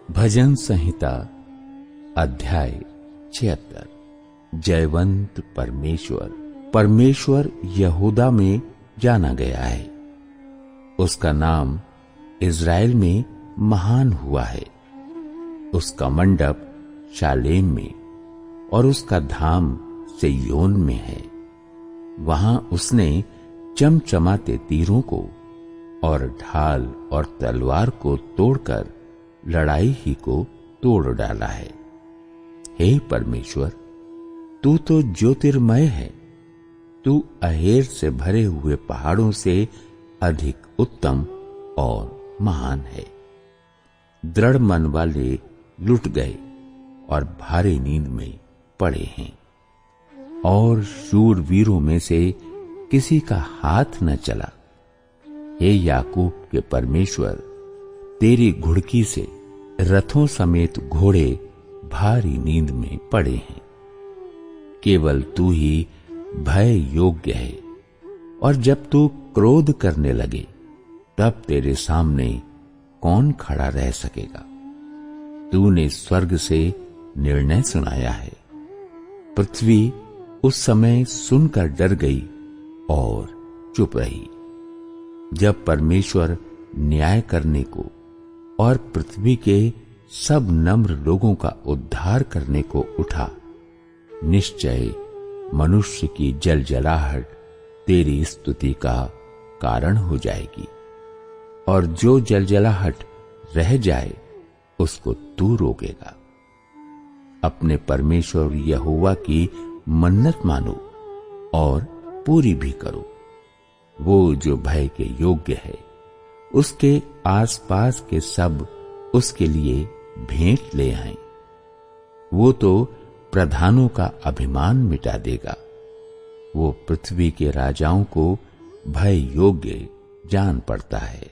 भजन संहिता अध्याय 76। जयवंत परमेश्वर। परमेश्वर यहूदा में जाना गया है, उसका नाम इज़राइल में महान हुआ है। उसका मंडप शालेम में और उसका धाम सिय्योन में है। वहां उसने चमचमाते तीरों को और ढाल और तलवार को तोड़कर लड़ाई ही को तोड़ डाला है। हे परमेश्वर, तू तो ज्योतिर्मय है। तू अहेर से भरे हुए पहाड़ों से अधिक उत्तम और महान है। दृढ़ मन वाले लुट गए और भारी नींद में पड़े हैं, और शूरवीरों में से किसी का हाथ न चला। हे याकूब के परमेश्वर, तेरी घुड़की से रथों समेत घोड़े भारी नींद में पड़े हैं। केवल तू ही भय योग्य है, और जब तू क्रोध करने लगे तब तेरे सामने कौन खड़ा रह सकेगा। तूने स्वर्ग से निर्णय सुनाया है, पृथ्वी उस समय सुनकर डर गई और चुप रही। जब परमेश्वर न्याय करने को और पृथ्वी के सब नम्र लोगों का उद्धार करने को उठा, निश्चय मनुष्य की जलजलाहट तेरी स्तुति का कारण हो जाएगी, और जो जलजलाहट रह जाए उसको तू रोकेगा। अपने परमेश्वर यहोवा की मन्नत मानो और पूरी भी करो। वो जो भय के योग्य है, उसके आसपास के सब उसके लिए भेंट ले आएं। वो तो प्रधानों का अभिमान मिटा देगा। वो पृथ्वी के राजाओं को भय योग्य जान पड़ता है।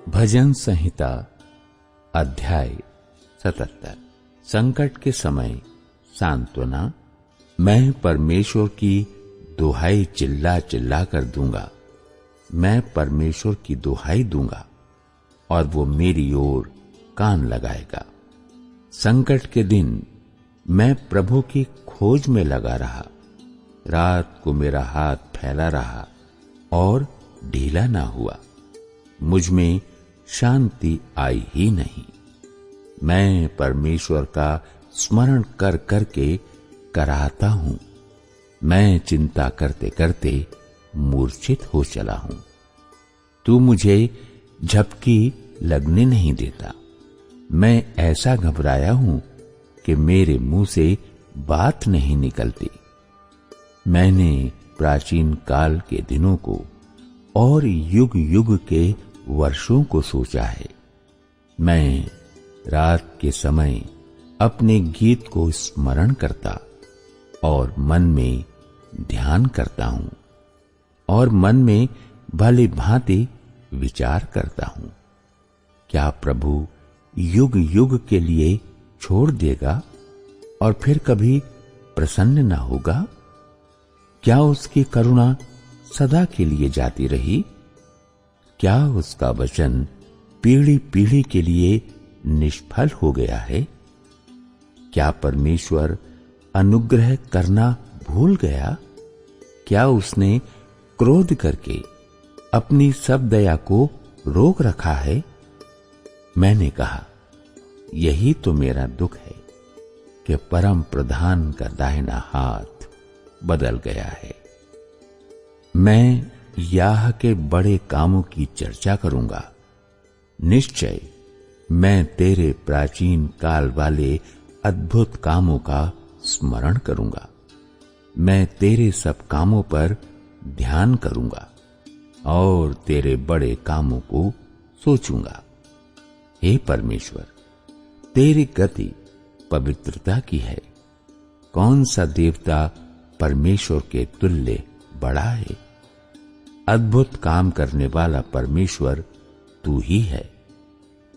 भजन संहिता अध्याय 77। संकट के समय सांत्वना। मैं परमेश्वर की दुहाई चिल्ला चिल्ला कर दूंगा। मैं परमेश्वर की दुहाई दूंगा और वो मेरी ओर कान लगाएगा। संकट के दिन मैं प्रभु की खोज में लगा रहा। रात को मेरा हाथ फैला रहा और ढीला ना हुआ। मुझ में शांति आई ही नहीं। मैं परमेश्वर का स्मरण कर करके कराहता हूं। मैं चिंता करते करते मूर्छित हो चला हूं। तू मुझे झपकी लगने नहीं देता। मैं ऐसा घबराया हूं कि मेरे मुंह से बात नहीं निकलती। मैंने प्राचीन काल के दिनों को और युग युग के वर्षों को सोचा है। मैं रात के समय अपने गीत को स्मरण करता और मन में ध्यान करता हूं, और मन में भली भांति विचार करता हूं। क्या प्रभु युग युग के लिए छोड़ देगा और फिर कभी प्रसन्न न होगा? क्या उसकी करुणा सदा के लिए जाती रही? क्या उसका वचन पीढ़ी पीढ़ी के लिए निष्फल हो गया है? क्या परमेश्वर अनुग्रह करना भूल गया? क्या उसने क्रोध करके अपनी सब दया को रोक रखा है? मैंने कहा, यही तो मेरा दुख है कि परम प्रधान का दाहिना हाथ बदल गया है। मैं याह के बड़े कामों की चर्चा करूंगा। निश्चय मैं तेरे प्राचीन काल वाले अद्भुत कामों का स्मरण करूंगा। मैं तेरे सब कामों पर ध्यान करूंगा और तेरे बड़े कामों को सोचूंगा। हे परमेश्वर, तेरी गति पवित्रता की है। कौन सा देवता परमेश्वर के तुल्य बड़ा है? अद्भुत काम करने वाला परमेश्वर तू ही है।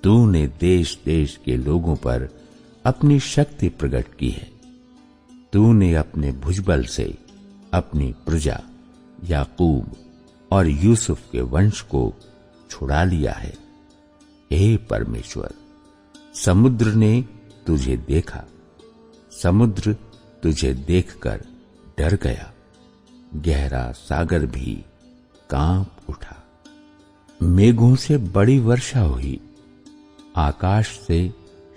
तूने देश देश के लोगों पर अपनी शक्ति प्रकट की है। तूने अपने भुजबल से अपनी प्रजा याकूब और यूसुफ के वंश को छुड़ा लिया है। हे परमेश्वर, समुद्र ने तुझे देखा, समुद्र तुझे देखकर डर गया, गहरा सागर भी कांप उठा। मेघों से बड़ी वर्षा हुई, आकाश से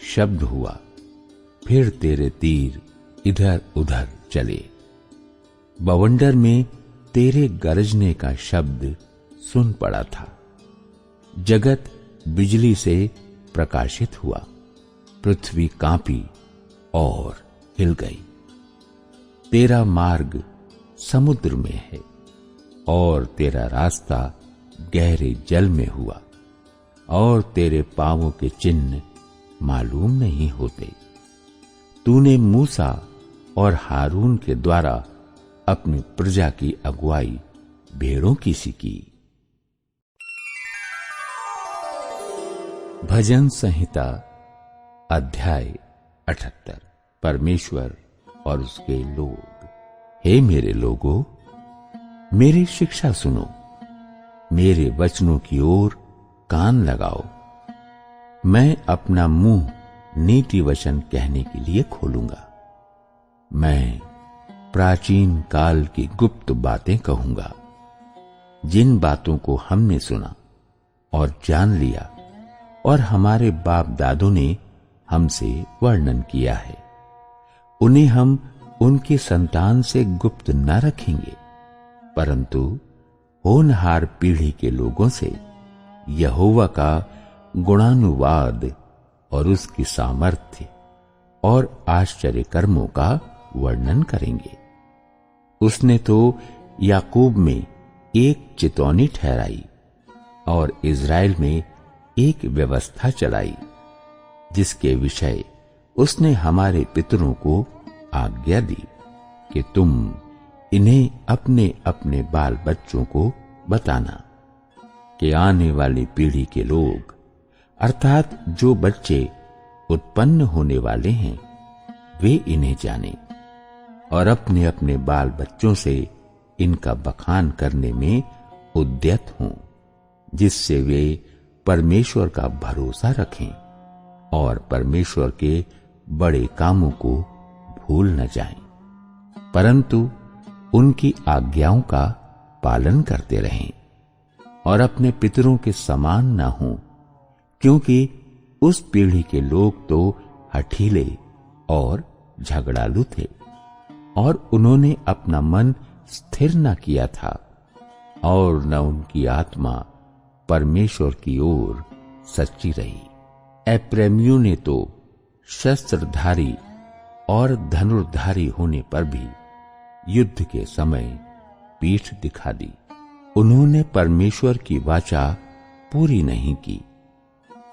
शब्द हुआ, फिर तेरे तीर इधर उधर चले। बवंडर में तेरे गरजने का शब्द सुन पड़ा था। जगत बिजली से प्रकाशित हुआ, पृथ्वी कांपी और हिल गई। तेरा मार्ग समुद्र में है और तेरा रास्ता गहरे जल में हुआ, और तेरे पांवों के चिन्ह मालूम नहीं होते। तूने मूसा और हारून के द्वारा अपनी प्रजा की अगुवाई भेड़ों की सी की। भजन संहिता अध्याय 78। परमेश्वर और उसके लोग। हे मेरे लोगों, मेरी शिक्षा सुनो, मेरे वचनों की ओर कान लगाओ। मैं अपना मुंह नीति वचन कहने के लिए खोलूंगा। मैं प्राचीन काल की गुप्त बातें कहूंगा, जिन बातों को हमने सुना और जान लिया और हमारे बाप दादों ने हमसे वर्णन किया है। उन्हें हम उनकी संतान से गुप्त न रखेंगे, परंतु होनहार पीढ़ी के लोगों से यहोवा का गुणानुवाद और उसकी सामर्थ्य और आश्चर्य कर्मों का वर्णन करेंगे। उसने तो याकूब में एक चितौनी ठहराई और इज़राइल में एक व्यवस्था चलाई, जिसके विषय उसने हमारे पितरों को आज्ञा दी कि तुम इन्हें अपने अपने बाल बच्चों को बताना, कि आने वाली पीढ़ी के लोग अर्थात जो बच्चे उत्पन्न होने वाले हैं वे इन्हें जाने और अपने अपने बाल बच्चों से इनका बखान करने में उद्यत हों, जिससे वे परमेश्वर का भरोसा रखें और परमेश्वर के बड़े कामों को भूल न जाएं, परंतु उनकी आज्ञाओं का पालन करते रहें और अपने पितरों के समान न हों, क्योंकि उस पीढ़ी के लोग तो हठीले और झगड़ालू थे और उन्होंने अपना मन स्थिर न किया था और न उनकी आत्मा परमेश्वर की ओर सच्ची रही। एप्रैमियों ने तो शस्त्रधारी और धनुर्धारी होने पर भी युद्ध के समय पीठ दिखा दी। उन्होंने परमेश्वर की वाचा पूरी नहीं की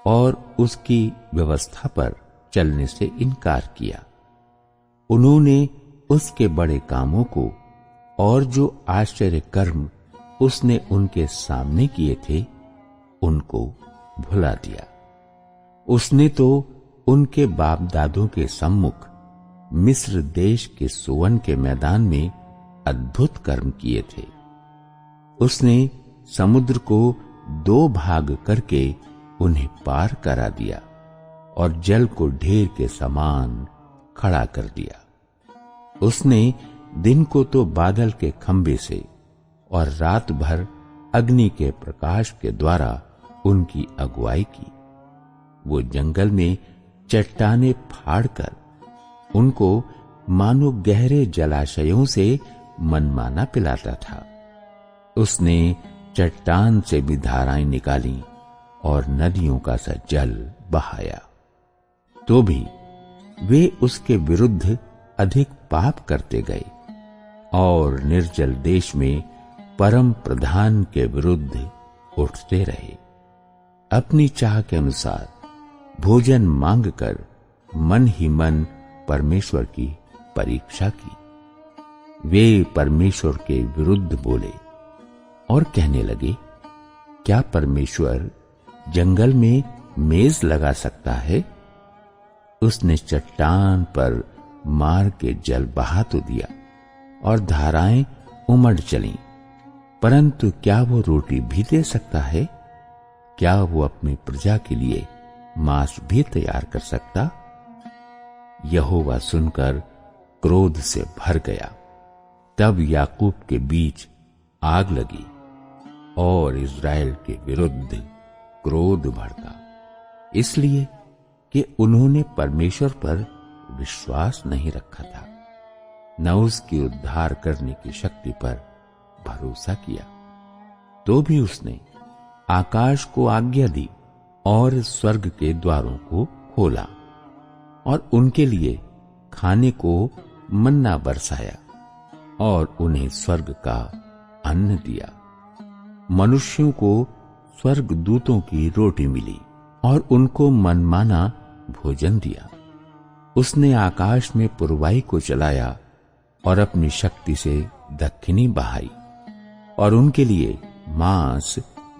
और उसकी व्यवस्था पर चलने से इनकार किया। उन्होंने उसके बड़े कामों को और जो आश्चर्य कर्म उसने उनके सामने किए थे उनको भुला दिया। उसने तो उनके बाप दादों के सम्मुख मिस्र देश के सोवन के मैदान में अद्भुत कर्म किए थे। उसने समुद्र को 2 भाग करके उन्हें पार करा दिया और जल को ढेर के समान खड़ा कर दिया। उसने दिन को तो बादल के खंभे से और रात भर अग्नि के प्रकाश के द्वारा उनकी अगुवाई की। वो जंगल में चट्टाने फाड़कर उनको मानो गहरे जलाशयों से मनमाना पिलाता था। उसने चट्टान से भी धाराएं निकाली और नदियों का सा जल बहाया, तो भी वे उसके विरुद्ध अधिक पाप करते गए और निर्जल देश में परम प्रधान के विरुद्ध उठते रहे। अपनी चाह के अनुसार भोजन मांगकर मन ही मन परमेश्वर की परीक्षा की। वे परमेश्वर के विरुद्ध बोले और कहने लगे, क्या परमेश्वर जंगल में मेज लगा सकता है? उसने चट्टान पर मार के जल बहा तो दिया और धाराएं उमड़ चलीं, परंतु क्या वो रोटी भी दे सकता है? क्या वो अपनी प्रजा के लिए मांस भी तैयार कर सकता? यहोवा सुनकर क्रोध से भर गया। तब याकूब के बीच आग लगी और इज़राइल के विरुद्ध क्रोध भड़का, इसलिए कि उन्होंने परमेश्वर पर विश्वास नहीं रखा था, न उसकी उद्धार करने की शक्ति पर भरोसा किया। तो भी उसने आकाश को आज्ञा दी और स्वर्ग के द्वारों को खोला और उनके लिए खाने को मन्ना बरसाया और उन्हें स्वर्ग का अन्न दिया। मनुष्यों को स्वर्ग दूतों की रोटी मिली और उनको मनमाना भोजन दिया। उसने आकाश में पुरवाई को चलाया और अपनी शक्ति से दक्षिणी बहाई और उनके लिए मांस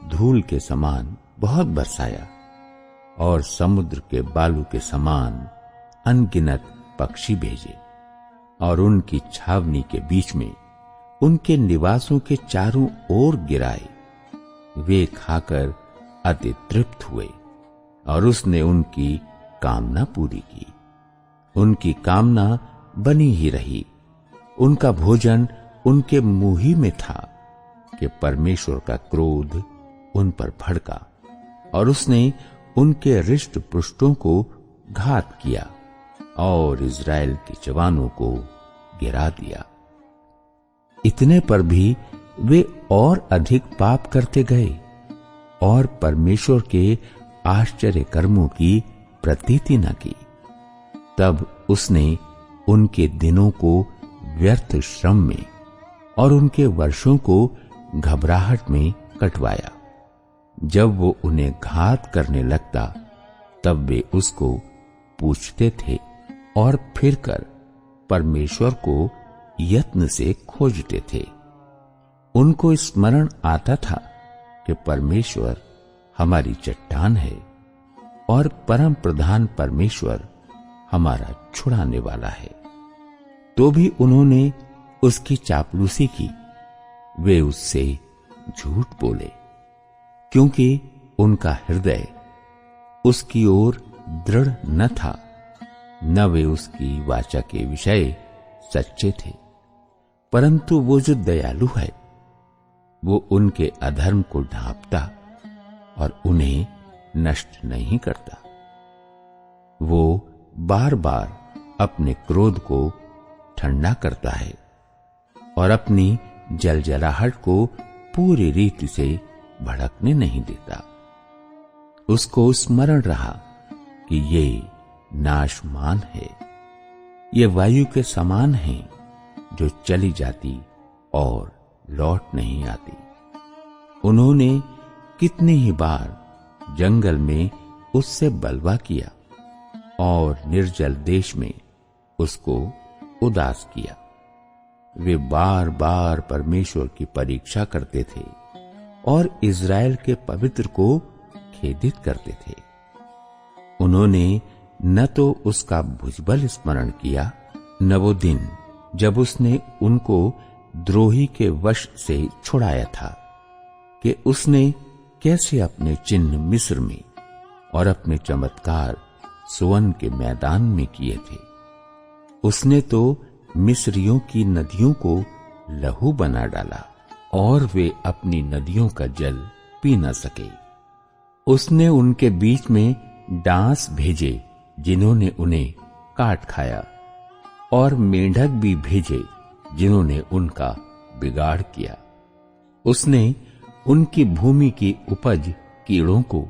धूल के समान बहुत बरसाया और समुद्र के बालू के समान अनगिनत पक्षी भेजे और उनकी छावनी के बीच में उनके निवासों के चारों ओर गिराए। वे खाकर अति तृप्त हुए और उसने उनकी कामना पूरी की। उनकी कामना बनी ही रही। उनका भोजन उनके मुंह ही में था कि परमेश्वर का क्रोध उन पर भड़का और उसने उनके रिष्ट पुष्टों को घात किया और इज़राइल के जवानों को गिरा दिया। इतने पर भी वे और अधिक पाप करते गए और परमेश्वर के आश्चर्य कर्मों की प्रतीति न की। तब उसने उनके दिनों को व्यर्थ श्रम में और उनके वर्षों को घबराहट में कटवाया। जब वो उन्हें घात करने लगता तब वे उसको पूछते थे और फिर कर परमेश्वर को यत्न से खोजते थे। उनको स्मरण आता था कि परमेश्वर हमारी चट्टान है और परम प्रधान परमेश्वर हमारा छुड़ाने वाला है। तो भी उन्होंने उसकी चापलूसी की। वे उससे झूठ बोले क्योंकि उनका हृदय उसकी ओर दृढ़ न था, न वे उसकी वाचा के विषय सच्चे थे। परंतु वो जो दयालु है वो उनके अधर्म को ढांपता और उन्हें नष्ट नहीं करता। वो बार बार अपने क्रोध को ठंडा करता है और अपनी जलजलाहट को पूरी रीति से भड़कने नहीं देता। उसको स्मरण रहा कि ये नाशमान है, ये वायु के समान है जो चली जाती और लौट नहीं आती। उन्होंने कितनी ही बार जंगल में उससे बलवा किया और निर्जल देश में उसको उदास किया। वे बार बार परमेश्वर की परीक्षा करते थे और इज़राइल के पवित्र को खेदित करते थे। उन्होंने न तो उसका भुजबल स्मरण किया, न वो दिन जब उसने उनको द्रोही के वश से छुड़ाया था कि उसने कैसे अपने चिन्ह मिस्र में और अपने चमत्कार सुवन के मैदान में किए थे। उसने तो मिस्रियों की नदियों को लहू बना डाला और वे अपनी नदियों का जल पी न सके। उसने उनके बीच में डांस भेजे जिन्होंने उन्हें काट खाया और मेंढक भी भेजे जिन्होंने उनका बिगाड़ किया। उसने उनकी भूमि की उपज कीड़ों को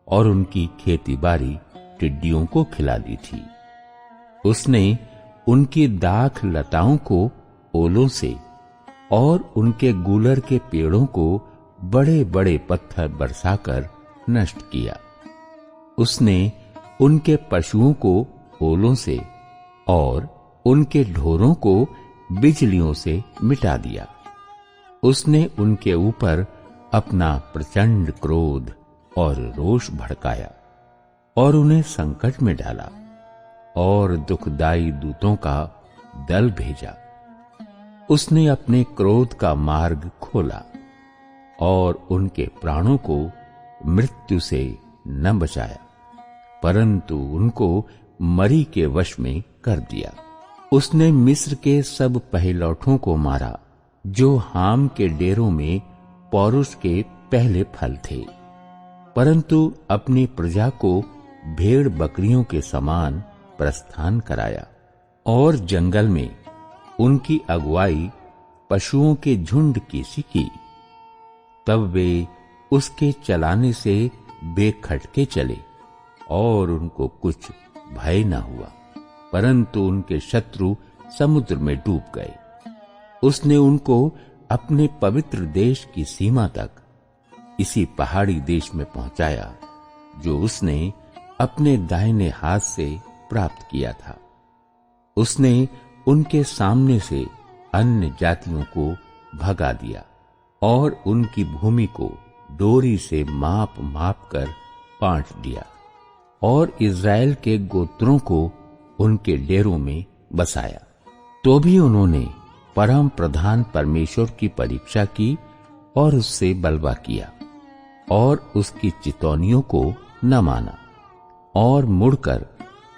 और उनकी खेतीबाड़ी टिड्डियों को खिला दी थी। उसने उनकी दाख लताओं को ओलों से और उनके गूलर के पेड़ों को बड़े बड़े पत्थर बरसाकर नष्ट किया। उसने उनके पशुओं को ओलों से और उनके ढोरों को बिजलियों से मिटा दिया। उसने उनके ऊपर अपना प्रचंड क्रोध और रोष भड़काया और उन्हें संकट में डाला और दुखदाई दूतों का दल भेजा। उसने अपने क्रोध का मार्ग खोला और उनके प्राणों को मृत्यु से न बचाया, परंतु उनको मरी के वश में कर दिया। उसने मिस्र के सब पहिलौठों को मारा, जो हाम के डेरों में पौरुष के पहले फल थे, परंतु अपनी प्रजा को भेड़ बकरियों के समान प्रस्थान कराया, और जंगल में उनकी अगुवाई पशुओं के झुंड की सी की। तब वे उसके चलाने से बेखटके चले, और उनको कुछ भय न हुआ, परंतु उनके शत्रु समुद्र में डूब गए। उसने उनको अपने पवित्र देश की सीमा तक, इसी पहाड़ी देश में पहुंचाया, जो उसने अपने दाहिने हाथ से प्राप्त किया था। उसने उनके सामने से अन्य जातियों को भगा दिया, और उनकी भूमि को डोरी से माप माप कर बांट दिया, और इज़राइल के गोत्रों को उनके डेरों में बसाया। तो भी उन्होंने परम प्रधान परमेश्वर की परीक्षा की और उससे बलवा किया, और उसकी चितौनियों को न माना, और मुड़कर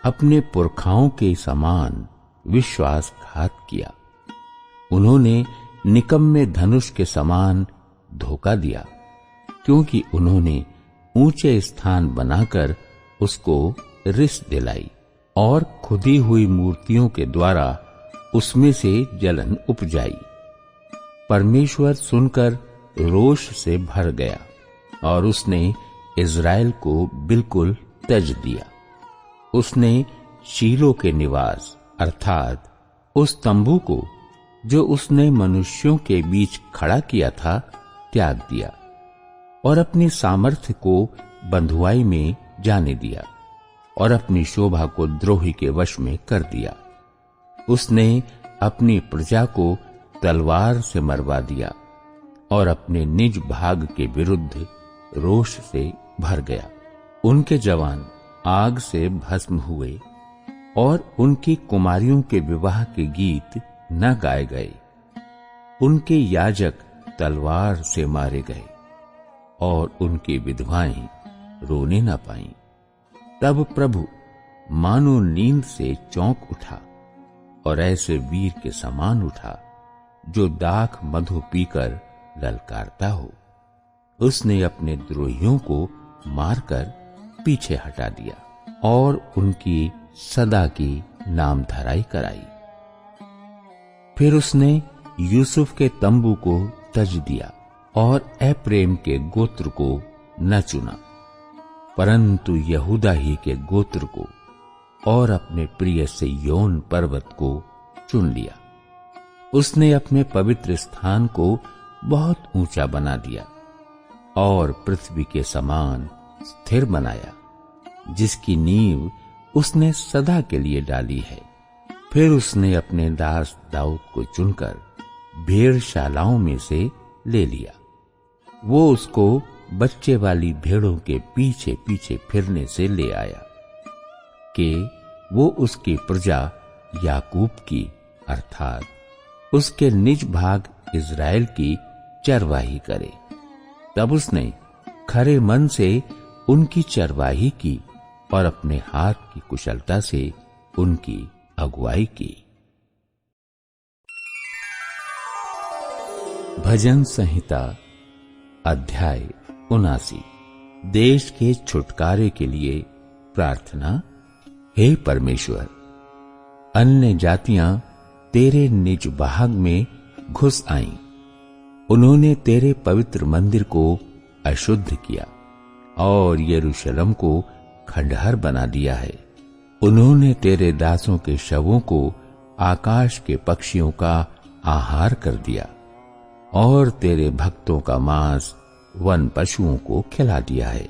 अपने पुरखाओं के समान विश्वासघात किया। उन्होंने निकम्मे धनुष के समान धोखा दिया, क्योंकि उन्होंने ऊंचे स्थान बनाकर उसको रिस दिलाई, और खुदी हुई मूर्तियों के द्वारा उसमें से जलन उपजाई। परमेश्वर सुनकर रोष से भर गया, और उसने इज़राइल को बिल्कुल त्यज दिया। उसने शीलो के निवास अर्थात उस तंबू को, जो उसने मनुष्यों के बीच खड़ा किया था, त्याग दिया, और अपनी सामर्थ्य को बंधुआई में जाने दिया, और अपनी शोभा को द्रोही के वश में कर दिया। उसने अपनी प्रजा को तलवार से मरवा दिया, और अपने निज भाग के विरुद्ध रोष से भर गया। उनके जवान आग से भस्म हुए, और उनकी कुमारियों के विवाह के गीत न गाए गए। उनके याजक तलवार से मारे गए, और उनकी विधवाएं रोने न पाईं। तब प्रभु मानो नींद से चौंक उठा, और ऐसे वीर के समान उठा, जो दाख मधु पीकर ललकारता हो। उसने अपने द्रोहियों को मारकर पीछे हटा दिया, और उनकी सदा की नामधराई कराई। फिर उसने यूसुफ के तंबू को तज दिया, और एप्रेम के गोत्र को न चुना, परंतु यहूदा ही के गोत्र को, और अपने प्रिय से योन पर्वत को चुन लिया। उसने अपने पवित्र स्थान को बहुत ऊंचा बना दिया, और पृथ्वी के समान स्थिर बनाया, जिसकी नींव उसने सदा के लिए डाली है। फिर उसने अपने दास दाऊद को चुनकर भेड़शालाओं में से ले लिया। वो उसको बच्चे वाली भेड़ों के पीछे पीछे फिरने से ले आया, कि वो उसकी प्रजा याकूब की अर्थात उसके निज भाग इज़राइल की चरवाही करे। तब उसने खरे मन से उनकी चरवाही की, और अपने हाथ की कुशलता से उनकी अगुवाई की। भजन संहिता अध्याय 79। देश के छुटकारे के लिए प्रार्थना। हे परमेश्वर, अन्य जातियां तेरे निज भाग में घुस आईं। उन्होंने तेरे पवित्र मंदिर को अशुद्ध किया, और यरूशलेम को खंडहर बना दिया है। उन्होंने तेरे दासों के शवों को आकाश के पक्षियों का आहार कर दिया, और तेरे भक्तों का मांस वन पशुओं को खिला दिया है।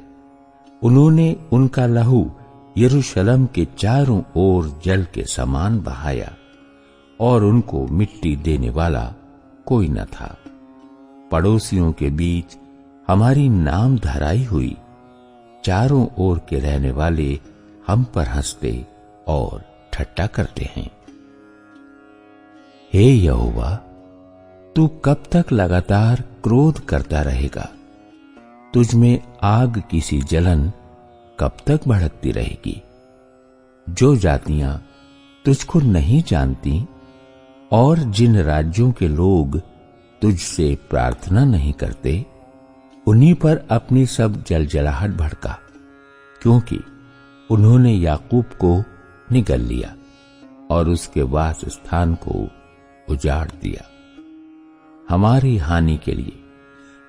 उन्होंने उनका लहू यरूशलेम के चारों ओर जल के समान बहाया, और उनको मिट्टी देने वाला कोई न था। पड़ोसियों के बीच हमारी नाम धराई हुई। चारों ओर के रहने वाले हम पर हंसते और ठट्ठा करते हैं। हे यहोवा, तू कब तक लगातार क्रोध करता रहेगा? तुझ में आग की सी जलन कब तक भड़कती रहेगी? जो जातियां तुझको नहीं जानती और जिन राज्यों के लोग तुझसे प्रार्थना नहीं करते, उन्हीं पर अपनी सब जलजलाहट भड़का, क्योंकि उन्होंने याकूब को निगल लिया और उसके वास स्थान को उजाड़ दिया। हमारी हानि के लिए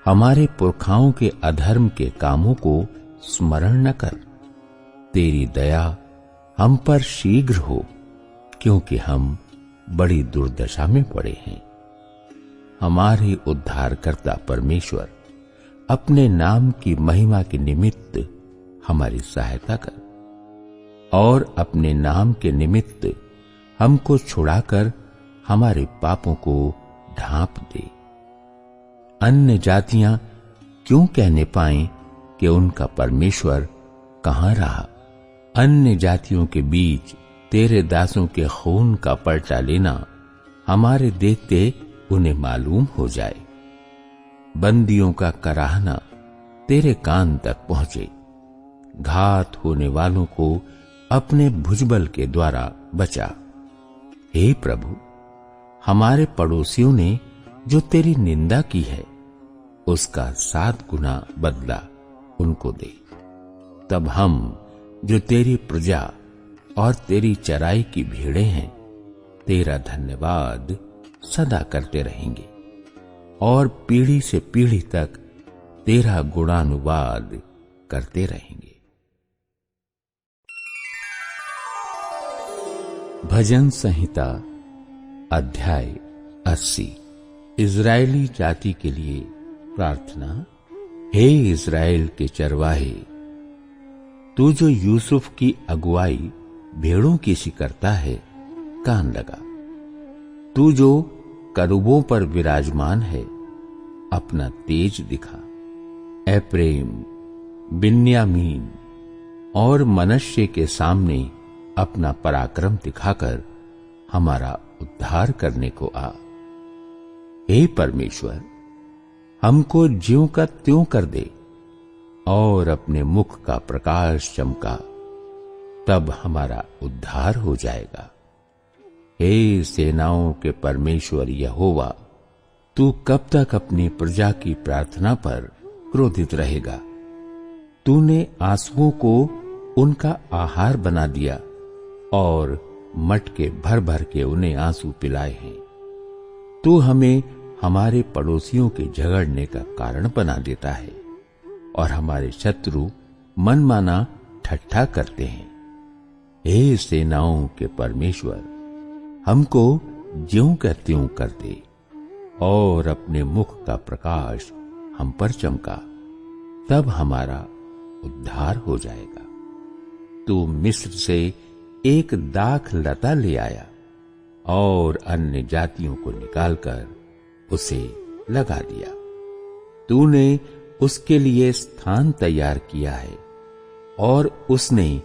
हमारे पुरखाओं के अधर्म के कामों को स्मरण न कर। तेरी दया हम पर शीघ्र हो, क्योंकि हम बड़ी दुर्दशा में पड़े हैं। हमारे उद्धारकर्ता परमेश्वर, अपने नाम की महिमा के निमित्त हमारी सहायता कर और अपने नाम के निमित्त हमको छुड़ाकर हमारे पापों को ढांप दे। अन्य जातियां क्यों कहने पाएं कि उनका परमेश्वर कहां रहा? अन्य जातियों के बीच तेरे दासों के खून का पलटा लेना हमारे देखते उन्हें मालूम हो जाए। बंदियों का कराहना तेरे कान तक पहुंचे। घात होने वालों को अपने भुजबल के द्वारा बचा। हे प्रभु, हमारे पड़ोसियों ने जो तेरी निंदा की है, उसका 7 गुना बदला उनको दे। तब हम जो तेरी प्रजा और तेरी चराई की भेड़ें हैं, तेरा धन्यवाद सदा करते रहेंगे और पीढ़ी से पीढ़ी तक तेरा गुणानुवाद करते रहेंगे। भजन संहिता अध्याय 80। इज़राइली जाति के लिए प्रार्थना। हे इज़राइल के चरवाहे, तू जो यूसुफ की अगुवाई भेड़ों की सी करता है, कान लगा। तू जो करूबों पर विराजमान है, अपना तेज दिखा। एप्रेम, बिन्यामीन और मनश्शे के सामने अपना पराक्रम दिखाकर हमारा उद्धार करने को आ। हे परमेश्वर, हमको ज्यों का त्यों कर दे और अपने मुख का प्रकाश चमका, तब हमारा उद्धार हो जाएगा। हे सेनाओं के परमेश्वर यहोवा, तू कब तक अपनी प्रजा की प्रार्थना पर क्रोधित रहेगा? तूने आंसुओं को उनका आहार बना दिया और मटके भर भर के उन्हें आंसू पिलाए हैं। तू हमें हमारे पड़ोसियों के झगड़ने का कारण बना देता है और हमारे शत्रु मनमाना ठट्ठा करते हैं। हे सेनाओं के परमेश्वर, हमको ज्यों का त्यों कर दे और अपने मुख का प्रकाश हम पर चमका, तब हमारा उद्धार हो जाएगा। तू मिस्र से एक दाख लता ले आया और अन्य जातियों को निकालकर उसे लगा दिया। तूने उसके लिए स्थान तैयार किया है और उसने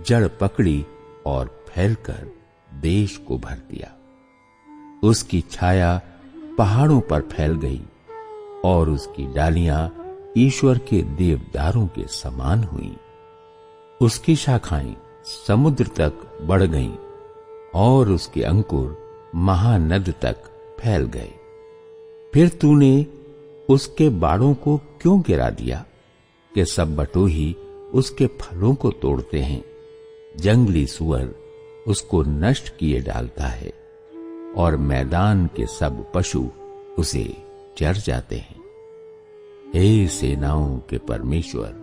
जड़ पकड़ी और फैलकर देश को भर दिया। उसकी छाया पहाड़ों पर फैल गई और उसकी डालियां ईश्वर के देवदारों के समान हुई। उसकी शाखाएं समुद्र तक बढ़ गईं और उसके अंकुर महानद तक फैल गए। फिर तूने उसके बाड़ों को क्यों गिरा दिया कि सब बटोही उसके फलों को तोड़ते हैं? जंगली सुअर उसको नष्ट किए डालता है और मैदान के सब पशु उसे चर जाते हैं। हे सेनाओं के परमेश्वर,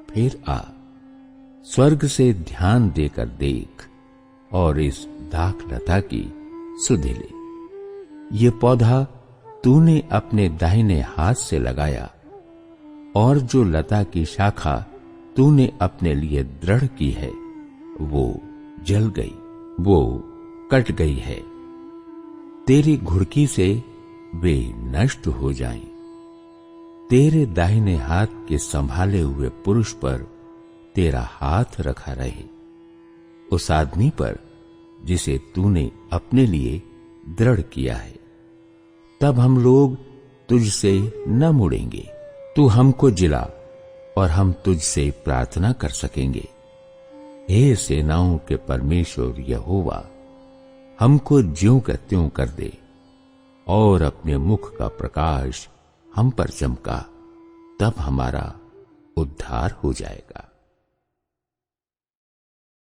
फिर आ, स्वर्ग से ध्यान देकर देख और इस दाखलता की सुधि ले। ये पौधा तूने अपने दाहिने हाथ से लगाया और जो लता की शाखा तूने अपने लिए दृढ़ की है, वो जल गई, वो कट गई है। तेरी घुड़की से वे नष्ट हो जाएं। तेरे दाहिने हाथ के संभाले हुए पुरुष पर तेरा हाथ रखा रहे, उस आदमी पर जिसे तूने अपने लिए दृढ़ किया है। तब हम लोग तुझसे न मुड़ेंगे। तू हमको जिला और हम तुझसे प्रार्थना कर सकेंगे। हे सेनाओं के परमेश्वर यहोवा, हमको ज्यों का त्यों कर दे और अपने मुख का प्रकाश हम पर चमका, तब हमारा उद्धार हो जाएगा।